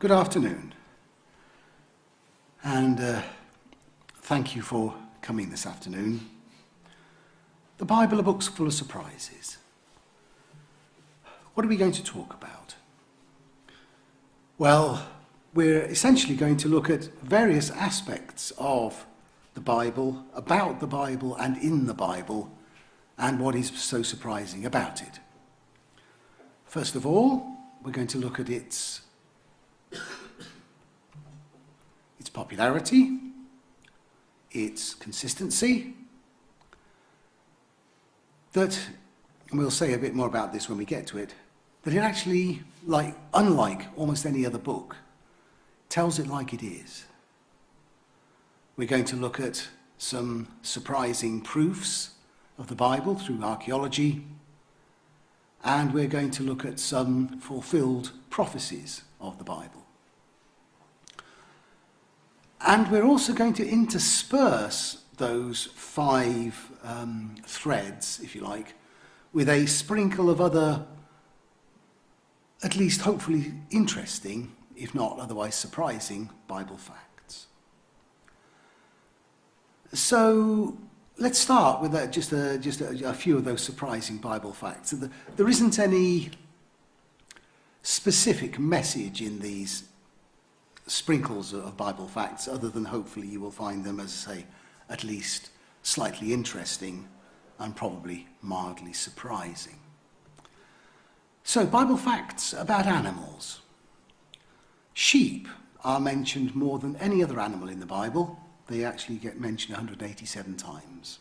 Good afternoon, and thank you for coming this afternoon. The Bible, a book's full of surprises. What are we going to talk about? Well, we're essentially going to look at various aspects of the Bible, about the Bible and in the Bible, and what is so surprising about it. First of all, we're going to look at its popularity, its consistency, and we'll say a bit more about this when we get to it, that it actually, unlike almost any other book, tells it like it is. We're going to look at some surprising proofs of the Bible through archaeology, and we're going to look at some fulfilled prophecies of the Bible. And we're also going to intersperse those five threads, if you like, with a sprinkle of other, at least hopefully interesting, if not otherwise surprising, Bible facts. So let's start with just a few of those surprising Bible facts. There isn't any specific message in these sprinkles of Bible facts, other than hopefully you will find them, as I say, at least slightly interesting and probably mildly surprising. So, Bible facts about animals. Sheep are mentioned more than any other animal in the Bible. They actually get mentioned 187 times.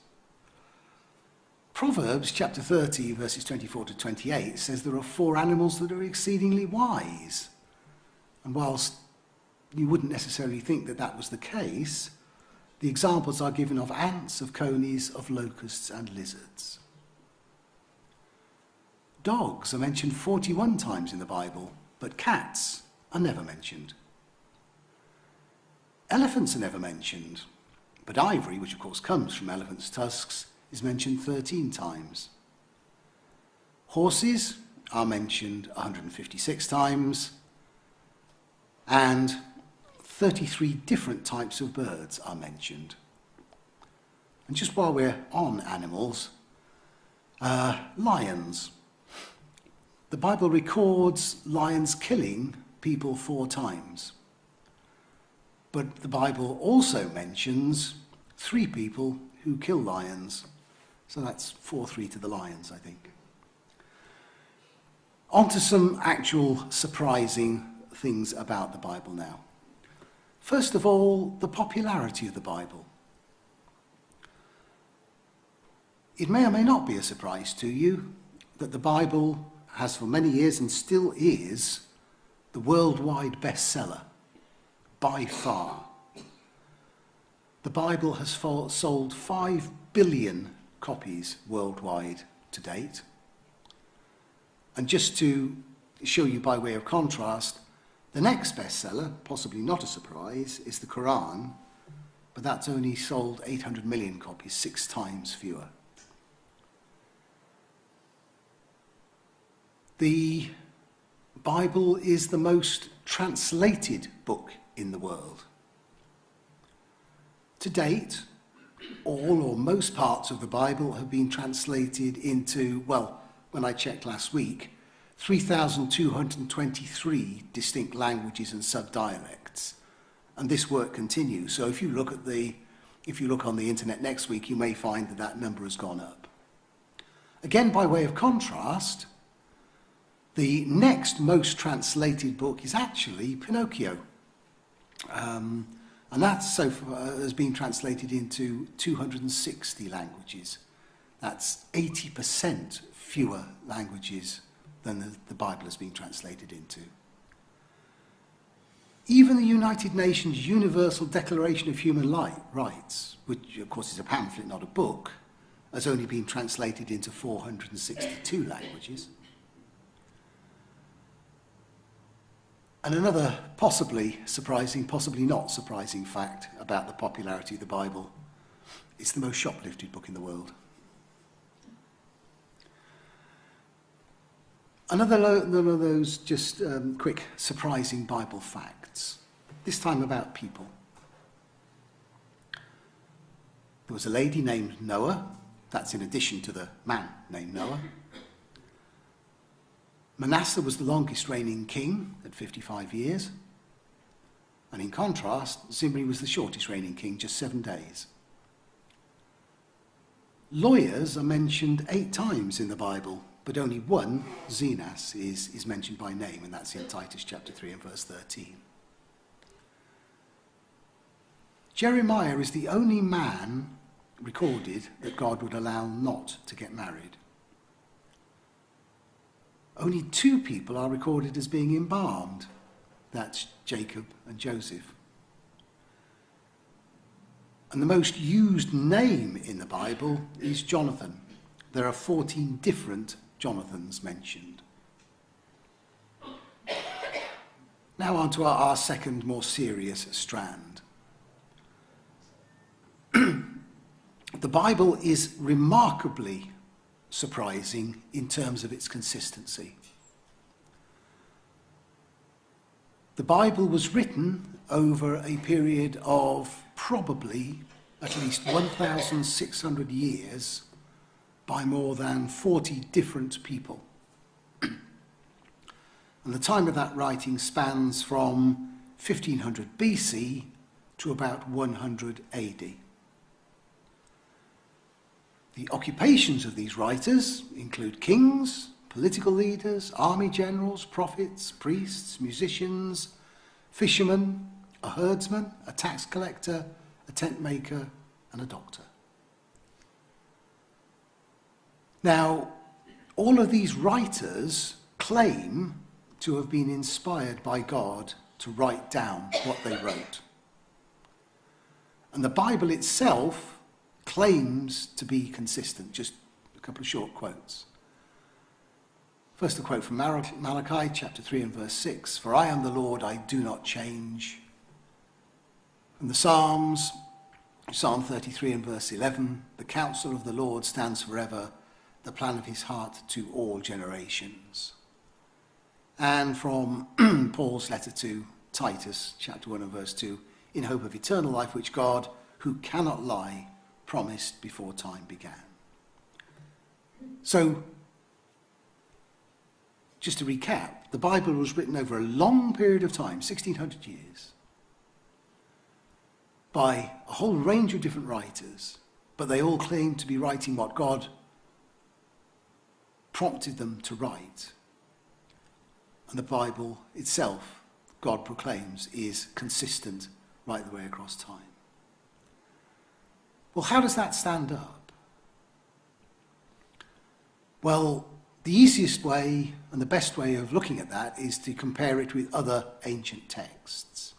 Proverbs chapter 30, verses 24 to 28 says there are 4 animals that are exceedingly wise. And whilst you wouldn't necessarily think that that was the case, the examples are given of ants, of conies, of locusts and lizards. Dogs are mentioned 41 times in the Bible, but cats are never mentioned. Elephants are never mentioned, but ivory, which of course comes from elephants' tusks, is mentioned 13 times. Horses are mentioned 156 times, and 33 different types of birds are mentioned. And just while we're on animals, lions. The Bible records lions killing people 4 times. But the Bible also mentions 3 people who kill lions. So that's 4-3 to the lions, I think. On to some actual surprising things about the Bible now. First of all, the popularity of the Bible. It may or may not be a surprise to you that the Bible has for many years and still is the worldwide bestseller, by far. The Bible has sold 5 billion copies worldwide to date. And just to show you by way of contrast, the next bestseller, possibly not a surprise, is the Quran, but that's only sold 800 million copies, 6 times fewer. The Bible is the most translated book in the world. To date, all or most parts of the Bible have been translated into, well, when I checked last week, 3,223 distinct languages and subdialects. And this work continues. So if you look on the internet next week, you may find that that number has gone up. Again, by way of contrast, the next most translated book is actually Pinocchio. And that so far has been translated into 260 languages. That's 80% fewer languages than the Bible has been translated into. Even the United Nations Universal Declaration of Human Rights, which of course is a pamphlet, not a book, has only been translated into 462 languages. And another possibly surprising, possibly not surprising fact about the popularity of the Bible, it's the most shoplifted book in the world. One of those just quick, surprising Bible facts, this time about people. There was a lady named Noah, that's in addition to the man named Noah. Manasseh was the longest reigning king at 55 years. And in contrast, Zimri was the shortest reigning king, just 7 days. Lawyers are mentioned 8 times in the Bible, but only one, Zenas, is mentioned by name, and that's in Titus chapter 3 and verse 13. Jeremiah is the only man recorded that God would allow not to get married. Only 2 people are recorded as being embalmed. That's Jacob and Joseph. And the most used name in the Bible is Jonathan. There are 14 different Jonathans mentioned. Now on to our second, more serious strand. The Bible is remarkably surprising in terms of its consistency. The Bible was written over a period of probably at least 1,600 years by more than 40 different people. And the time of that writing spans from 1500 BC to about 100 AD. The occupations of these writers include kings, political leaders, army generals, prophets, priests, musicians, fishermen, a herdsman, a tax collector, a tent maker, and a doctor. Now, all of these writers claim to have been inspired by God to write down what they wrote. And the Bible itself claims to be consistent. Just a couple of short quotes. First, a quote from Malachi chapter 3 and verse 6. For I am the Lord, I do not change. From the Psalms, Psalm 33 and verse 11. The counsel of the Lord stands forever, the plan of his heart to all generations. And from Paul's letter to Titus chapter 1 and verse 2. In hope of eternal life, which God, who cannot lie, promised before time began. So, just to recap, the Bible was written over a long period of time, 1,600 years, by a whole range of different writers, but they all claim to be writing what God prompted them to write. And the Bible itself, God proclaims, is consistent right the way across time. Well, how does that stand up? Well, the easiest way and the best way of looking at that is to compare it with other ancient texts.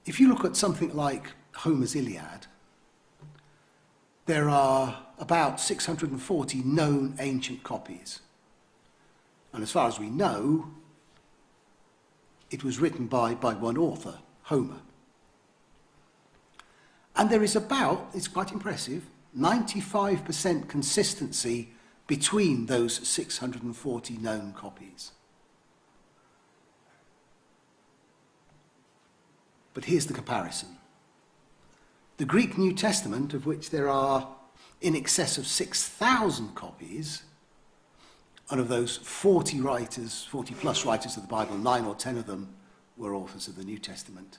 If you look at something like Homer's Iliad, there are about 640 known ancient copies. And as far as we know, it was written by one author, Homer. And there is about, it's quite impressive, 95% consistency between those 640 known copies. But here's the comparison. The Greek New Testament, of which there are in excess of 6,000 copies, and of those 40 plus writers of the Bible, 9 or 10 of them were authors of the New Testament.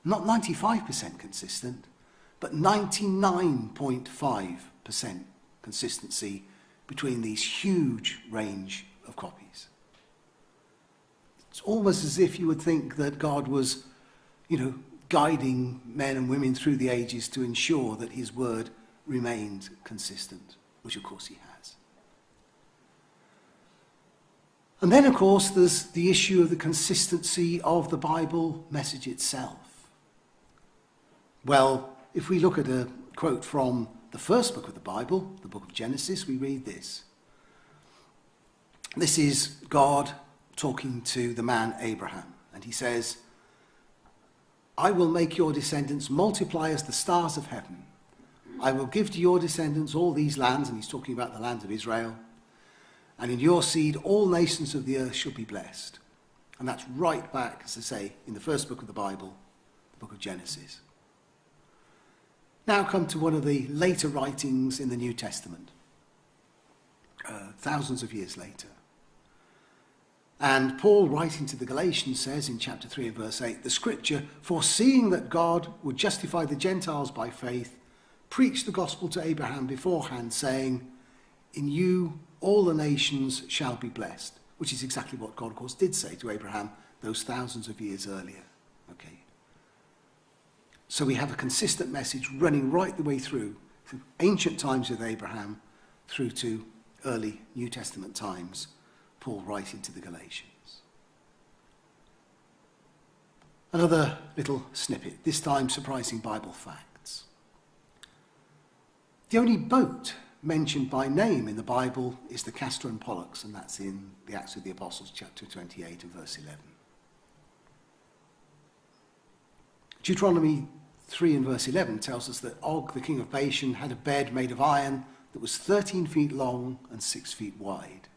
Not 95% consistent, but 99.5% consistency between these huge range of copies. It's almost as if you would think that God was, guiding men and women through the ages to ensure that his word remained consistent, which of course he has. And then, of course, there's the issue of the consistency of the Bible message itself. Well, if we look at a quote from the first book of the Bible, the book of Genesis, we read this. This is God talking to the man Abraham, and he says, I will make your descendants multiply as the stars of heaven. I will give to your descendants all these lands, and he's talking about the land of Israel, and in your seed all nations of the earth shall be blessed. And that's right back, as I say, in the first book of the Bible, the book of Genesis. Now come to one of the later writings in the New Testament, thousands of years later. And Paul, writing to the Galatians, says in chapter 3 and verse 8, the scripture, foreseeing that God would justify the Gentiles by faith, preached the gospel to Abraham beforehand, saying, in you all the nations shall be blessed, which is exactly what God, of course, did say to Abraham those thousands of years earlier. Okay. So we have a consistent message running right the way through ancient times with Abraham through to early New Testament times, Paul writing to the Galatians. Another little snippet, this time surprising Bible facts. The only boat mentioned by name in the Bible is the Castor and Pollux, and that's in the Acts of the Apostles, chapter 28 and verse 11. Deuteronomy 3 and verse 11 tells us that Og, the king of Bashan, had a bed made of iron that was 13 feet long and 6 feet wide.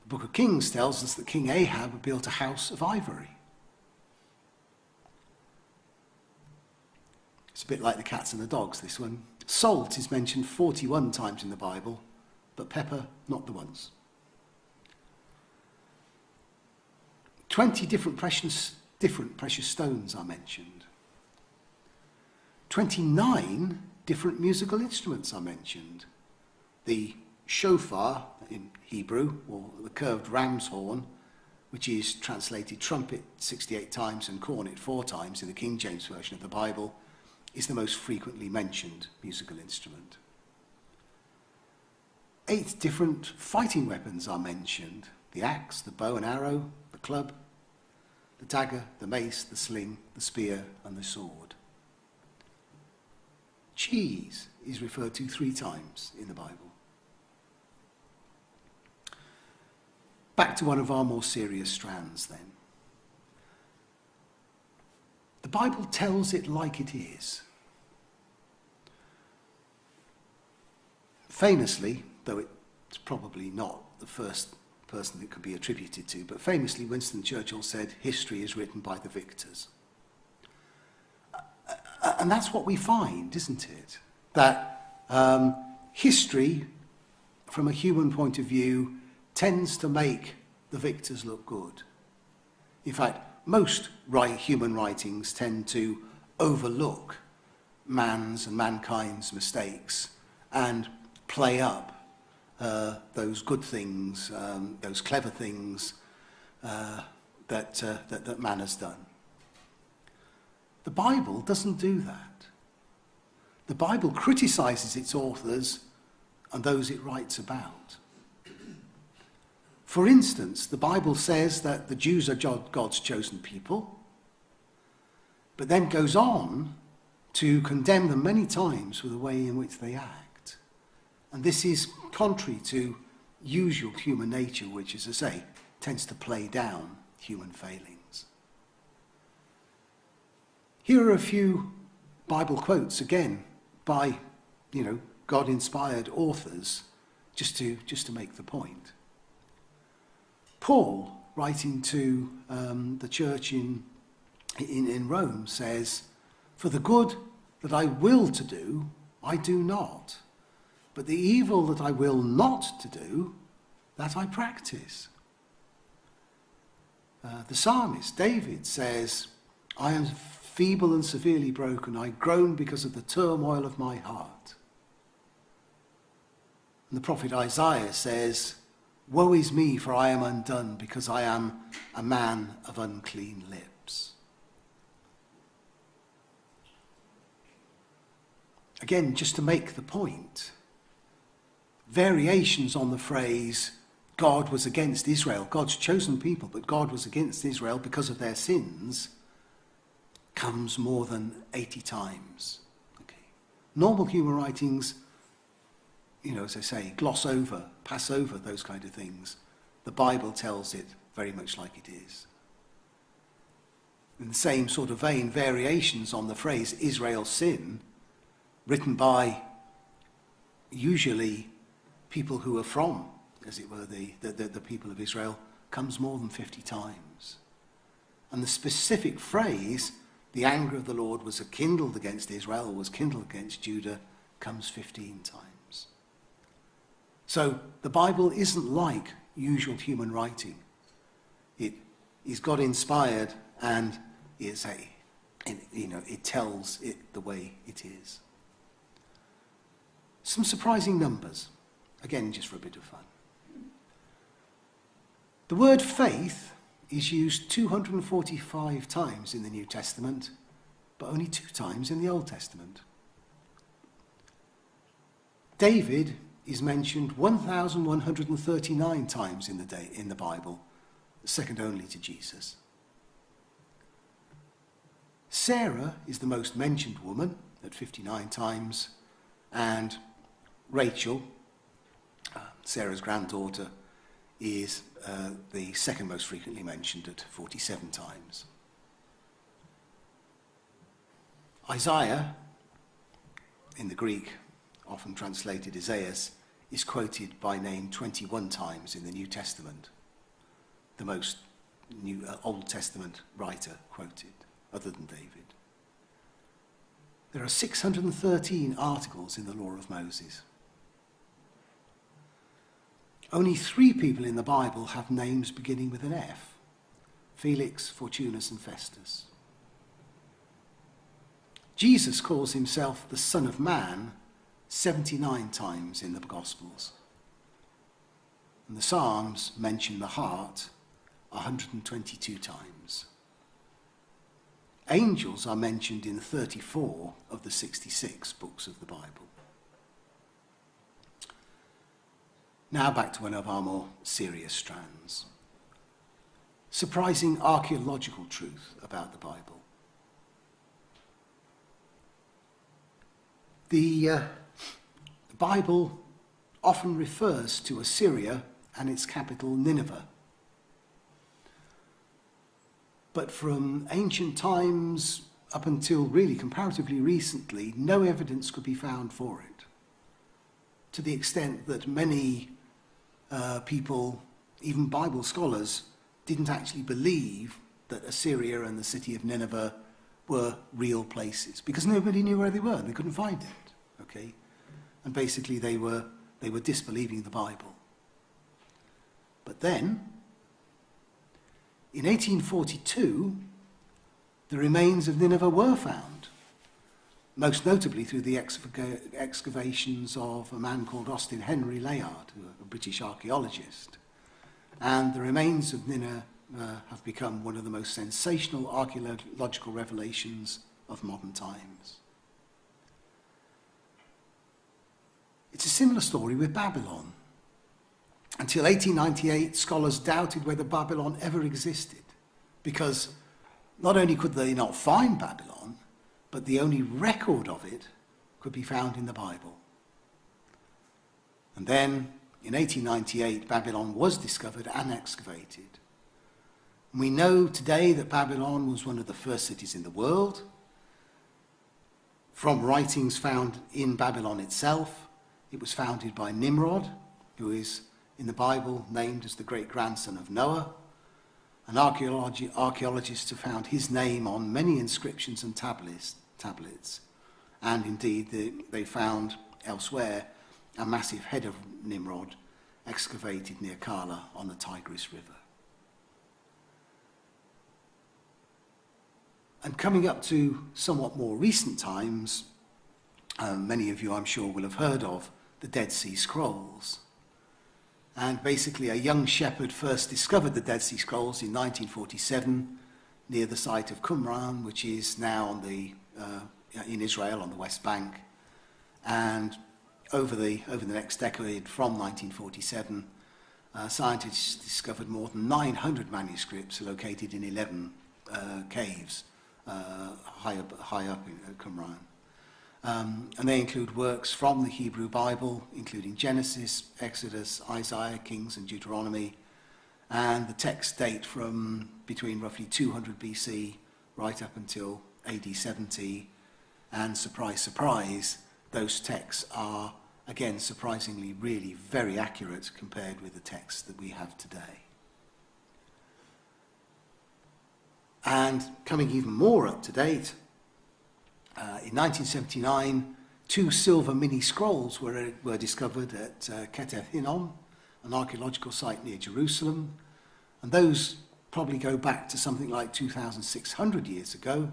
The book of Kings tells us that King Ahab built a house of ivory. It's a bit like the cats and the dogs, this one. Salt is mentioned 41 times in the Bible, but pepper, not the once. 20 different precious stones are mentioned. 29 different musical instruments are mentioned. The shofar in Hebrew, or the curved ram's horn, which is translated trumpet 68 times and cornet 4 times in the King James Version of the Bible, is the most frequently mentioned musical instrument. 8 different fighting weapons are mentioned. The axe, the bow and arrow, the club, the dagger, the mace, the sling, the spear, and the sword. Cheese is referred to 3 times in the Bible. Back to one of our more serious strands then. The Bible tells it like it is. Famously, though it's probably not the first person that could be attributed to, but famously Winston Churchill said, history is written by the victors. And that's what we find, isn't it? That history, from a human point of view, tends to make the victors look good. In fact, most human writings tend to overlook man's and mankind's mistakes and play up those good things, those clever things that man has done. The Bible doesn't do that. The Bible criticizes its authors and those it writes about. For instance, the Bible says that the Jews are God's chosen people, but then goes on to condemn them many times for the way in which they act. And this is contrary to usual human nature, which, as I say, tends to play down human failings. Here are a few Bible quotes, again, by, God-inspired authors, just to make the point. Paul, writing to the church in Rome, says, "For the good that I will to do, I do not. But the evil that I will not to do, that I practice." The psalmist, David, says, "I am feeble and severely broken. I groan because of the turmoil of my heart." And the prophet Isaiah says, "Woe is me, for I am undone, because I am a man of unclean lips." Again, just to make the point, variations on the phrase, God was against Israel, God's chosen people, but God was against Israel because of their sins, comes more than 80 times. Okay. Normal human writings, as I say, gloss over, pass over those kind of things. The Bible tells it very much like it is. In the same sort of vein, variations on the phrase Israel sin, written by usually people who are from, as it were, the people of Israel, comes more than 50 times. And the specific phrase, the anger of the Lord was kindled against Israel, or was kindled against Judah, comes 15 times. So the Bible isn't like usual human writing. It is God-inspired, and it tells it the way it is. Some surprising numbers, again, just for a bit of fun. The word faith is used 245 times in the New Testament, but only 2 times in the Old Testament. David is mentioned 1,139 times in the Bible, second only to Jesus. Sarah is the most mentioned woman at 59 times, and Rachel, Sarah's granddaughter, is the second most frequently mentioned at 47 times. Isaiah, in the Greek, often translated Isaias, is quoted by name 21 times in the New Testament, the most Old Testament writer quoted, other than David. There are 613 articles in the Law of Moses. Only 3 people in the Bible have names beginning with an F: Felix, Fortunus, and Festus. Jesus calls himself the Son of Man 79 times in the Gospels. And the Psalms mention the heart 122 times. Angels are mentioned in 34 of the 66 books of the Bible. Now back to one of our more serious strands. Surprising archaeological truth about the Bible. The Bible often refers to Assyria and its capital Nineveh. But from ancient times up until really comparatively recently, no evidence could be found for it, to the extent that many people, even Bible scholars, didn't actually believe that Assyria and the city of Nineveh were real places, because nobody knew where they were. They couldn't find it, okay? And basically they were disbelieving the Bible. But then, in 1842, the remains of Nineveh were found, most notably through the excavations of a man called Austin Henry Layard, a British archaeologist. And the remains of Nineveh have become one of the most sensational archaeological revelations of modern times. It's a similar story with Babylon. Until 1898, scholars doubted whether Babylon ever existed, because not only could they not find Babylon, but the only record of it could be found in the Bible. And then, in 1898, Babylon was discovered and excavated. And we know today that Babylon was one of the first cities in the world. From writings found in Babylon itself, it was founded by Nimrod, who is in the Bible named as the great-grandson of Noah. And archaeologists have found his name on many inscriptions and tablets. And indeed, they found elsewhere a massive head of Nimrod excavated near Kala on the Tigris River. And coming up to somewhat more recent times, many of you, I'm sure, will have heard of the Dead Sea Scrolls. And basically, a young shepherd first discovered the Dead Sea Scrolls in 1947 near the site of Qumran, which is now in Israel on the West Bank. And over the next decade, from 1947, scientists discovered more than 900 manuscripts located in 11 caves high up in Qumran. And they include works from the Hebrew Bible, including Genesis, Exodus, Isaiah, Kings, and Deuteronomy. And the texts date from between roughly 200 BC right up until AD 70, and surprise, surprise, those texts are, again, surprisingly, really very accurate compared with the texts that we have today. And coming even more up to date, in 1979, 2 silver mini scrolls were discovered at Ketef Hinnom, an archaeological site near Jerusalem, and those probably go back to something like 2,600 years ago.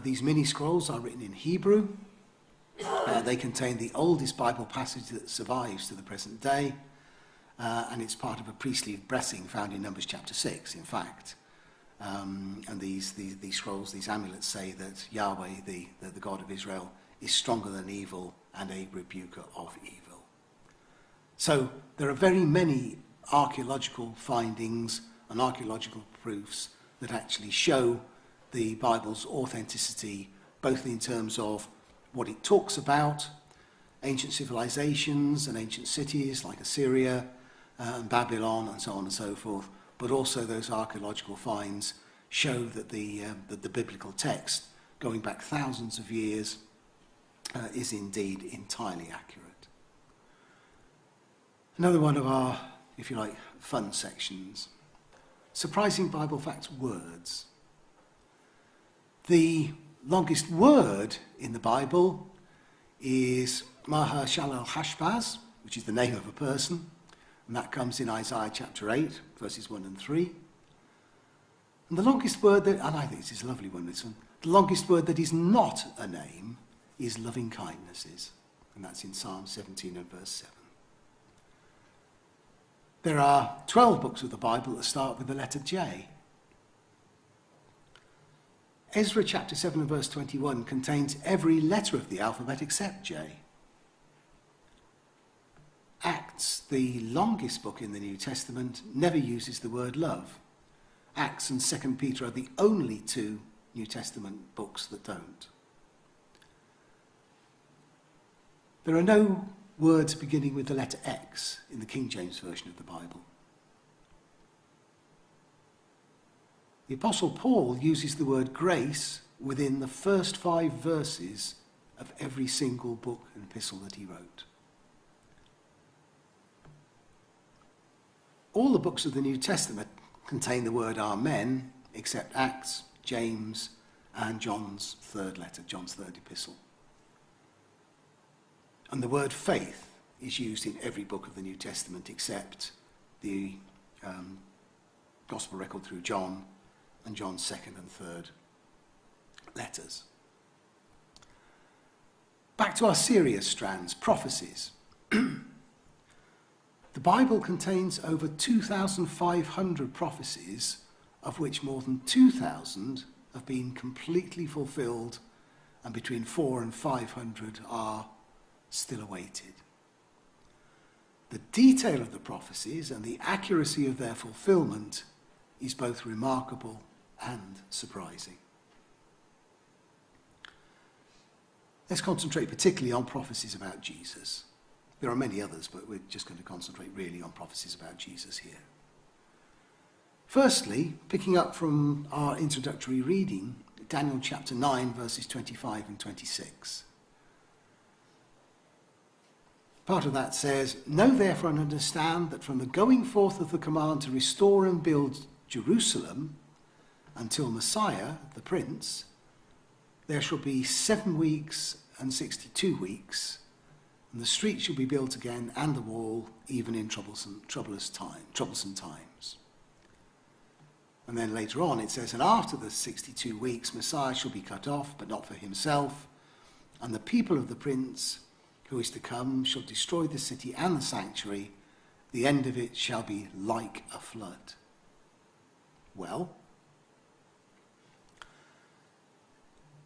These mini scrolls are written in Hebrew. They contain the oldest Bible passage that survives to the present day, and it's part of a priestly blessing found in Numbers chapter 6, in fact. And these scrolls, these amulets, say that Yahweh, the God of Israel, is stronger than evil and a rebuker of evil. So there are very many archaeological findings and archaeological proofs that actually show the Bible's authenticity, both in terms of what it talks about, ancient civilizations and ancient cities like Assyria and Babylon and so on and so forth, but also those archaeological finds show that the biblical text, going back thousands of years, is indeed entirely accurate. Another one of our, if you like, fun sections. Surprising Bible facts words. The longest word in the Bible is Maher-shalal-Hashbaz, which is the name of a person, and that comes in Isaiah chapter 8, verses 1 and 3. And the longest word that, and I think this is a lovely one, this one, the longest word that is not a name is loving kindnesses, and that's in Psalm 17 and verse 7. There are 12 books of the Bible that start with the letter J. Ezra chapter 7 and verse 21 contains every letter of the alphabet except J. Acts, the longest book in the New Testament, never uses the word love. Acts and 2 Peter are the only 2 New Testament books that don't. There are no words beginning with the letter X in the King James Version of the Bible. The Apostle Paul uses the word grace within the first 5 verses of every single book and epistle that he wrote. All the books of the New Testament contain the word Amen, except Acts, James, and John's 3rd letter, John's 3rd epistle. And the word faith is used in every book of the New Testament except the Gospel record through John and John's 2nd and 3rd letters. Back to our serious strands, prophecies. The Bible contains over 2,500 prophecies, of which more than 2,000 have been completely fulfilled, and between 400 and 500 are still awaited. The detail of the prophecies and the accuracy of their fulfillment is both remarkable and surprising. Let's concentrate particularly on prophecies about Jesus. There are many others, but we're just going to concentrate really on prophecies about Jesus here. Firstly, picking up from our introductory reading, Daniel chapter 9, verses 25 and 26. Part of that says, "Know therefore and understand that from the going forth of the command to restore and build Jerusalem until Messiah, the Prince, there shall be 7 weeks and 62 weeks, and the street shall be built again, and the wall, even in troublesome times." And then later on it says, "And after the 62 weeks, Messiah shall be cut off, but not for himself, and the people of the Prince who is to come shall destroy the city and the sanctuary. The end of it shall be like a flood." Well,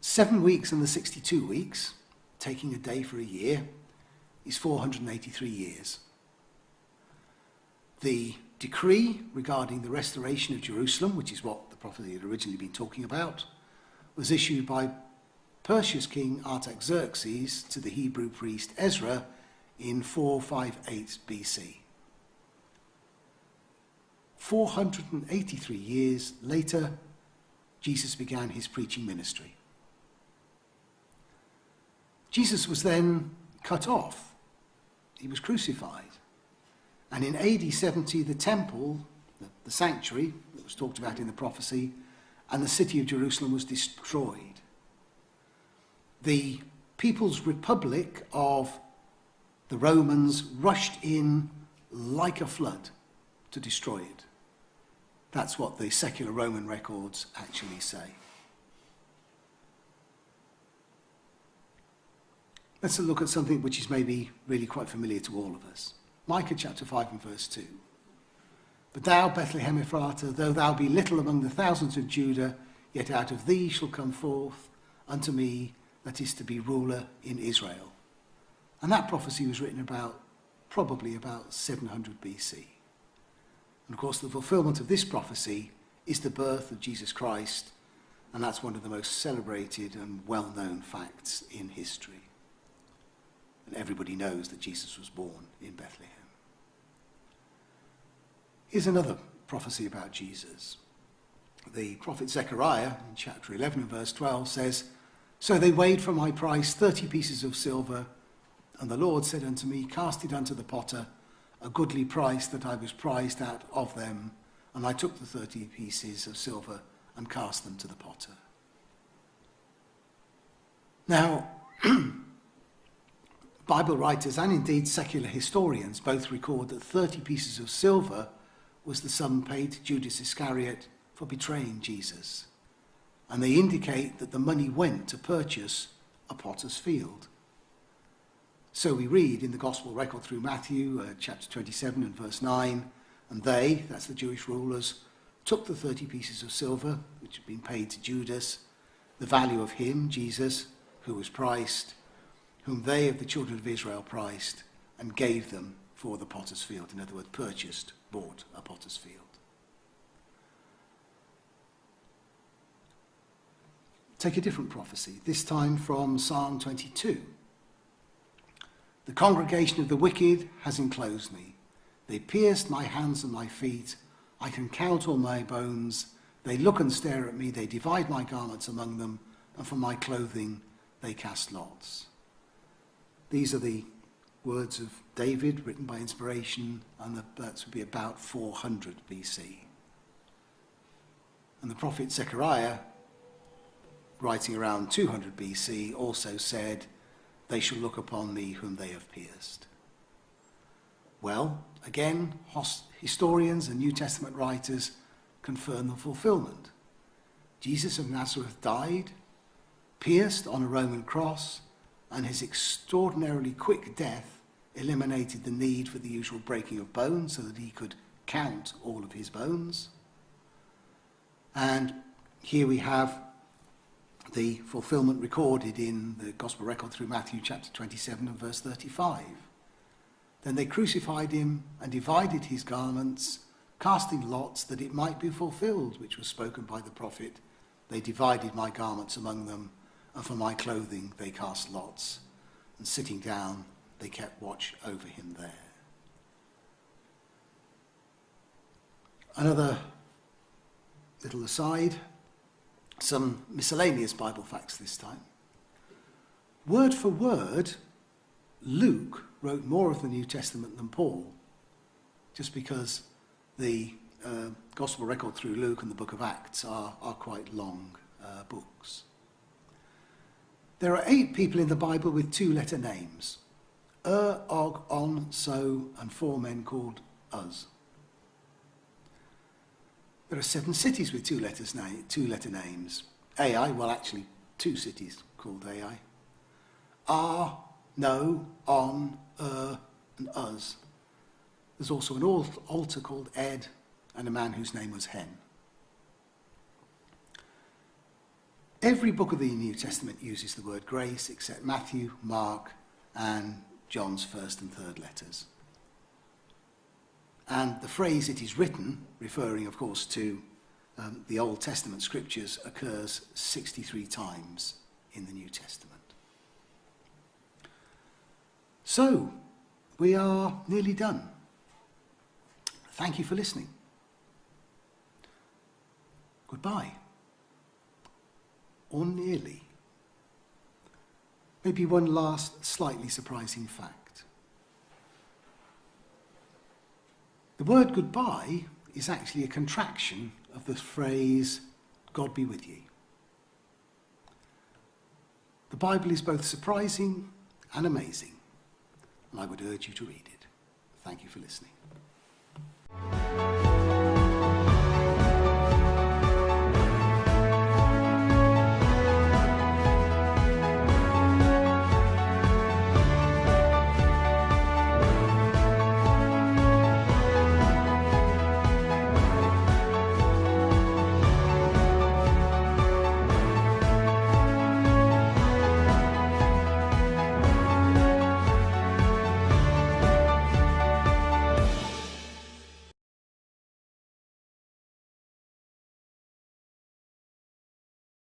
7 weeks and the 62 weeks, taking a day for a year, is 483 years. The decree regarding the restoration of Jerusalem, which is what the prophet had originally been talking about, was issued by Persia's king Artaxerxes to the Hebrew priest Ezra in 458 BC. 483 years later, Jesus began his preaching ministry. Jesus was then cut off. He was crucified. And in AD 70, the temple, the sanctuary that was talked about in the prophecy, and the city of Jerusalem was destroyed. The People's Republic of the Romans rushed in like a flood to destroy it. That's what the secular Roman records actually say. Let's look at something which is maybe really quite familiar to all of us. Micah chapter 5 and verse 2. But thou, Bethlehem Ephratah, though thou be little among the thousands of Judah, yet out of thee shall come forth unto me that is to be ruler in Israel. And that prophecy was written probably about 700 BC. And of course, the fulfillment of this prophecy is the birth of Jesus Christ, and that's one of the most celebrated and well-known facts in history. And everybody knows that Jesus was born in Bethlehem. Here's another prophecy about Jesus. The prophet Zechariah, in chapter 11 and verse 12, says, So they weighed for my price 30 pieces of silver, and the Lord said unto me, Cast it unto the potter, a goodly price that I was prized at of them. And I took the 30 pieces of silver and cast them to the potter. Now, Bible writers and indeed secular historians both record that 30 pieces of silver was the sum paid to Judas Iscariot for betraying Jesus. And they indicate that the money went to purchase a potter's field. So we read in the gospel record through Matthew, chapter 27 and verse 9, and they, that's the Jewish rulers, took the 30 pieces of silver, which had been paid to Judas, the value of him, Jesus, who was priced, whom they of the children of Israel priced, and gave them for the potter's field. In other words, bought a potter's field. Take a different prophecy, this time from Psalm 22. The congregation of the wicked has enclosed me. They pierced my hands and my feet. I can count all my bones. They look and stare at me. They divide my garments among them, and for my clothing they cast lots. These are the words of David, written by inspiration, and that would be about 400 BC. And the prophet Zechariah, writing around 200 BC, also said, They shall look upon me whom they have pierced. Well, again, historians and New Testament writers confirm the fulfillment. Jesus of Nazareth died, pierced on a Roman cross, and his extraordinarily quick death eliminated the need for the usual breaking of bones so that he could count all of his bones. And here we have the fulfillment recorded in the gospel record through Matthew chapter 27 and verse 35. Then they crucified him and divided his garments, casting lots that it might be fulfilled, which was spoken by the prophet. They divided my garments among them, and for my clothing they cast lots. And sitting down, they kept watch over him there. Another little aside, some miscellaneous Bible facts this time. Word for word, Luke wrote more of the New Testament than Paul, just because the gospel record through Luke and the book of Acts are quite long books. There are 8 people in the Bible with 2-letter names. Og, On, So, and 4 men called Uz. There are 7 cities with 2-letter names. Ai, well actually 2 cities called Ai. Ar, No, On, and Uz. There's also an altar called Ed, and a man whose name was Hen. Every book of the New Testament uses the word grace except Matthew, Mark, and John's first and third letters. And the phrase "it is written," referring of course to the Old Testament scriptures, occurs 63 times in the New Testament. So, we are nearly done. Thank you for listening. Goodbye. or nearly. Maybe one last slightly surprising fact. The word goodbye is actually a contraction of the phrase, God be with you. The Bible is both surprising and amazing, and I would urge you to read it. Thank you for listening.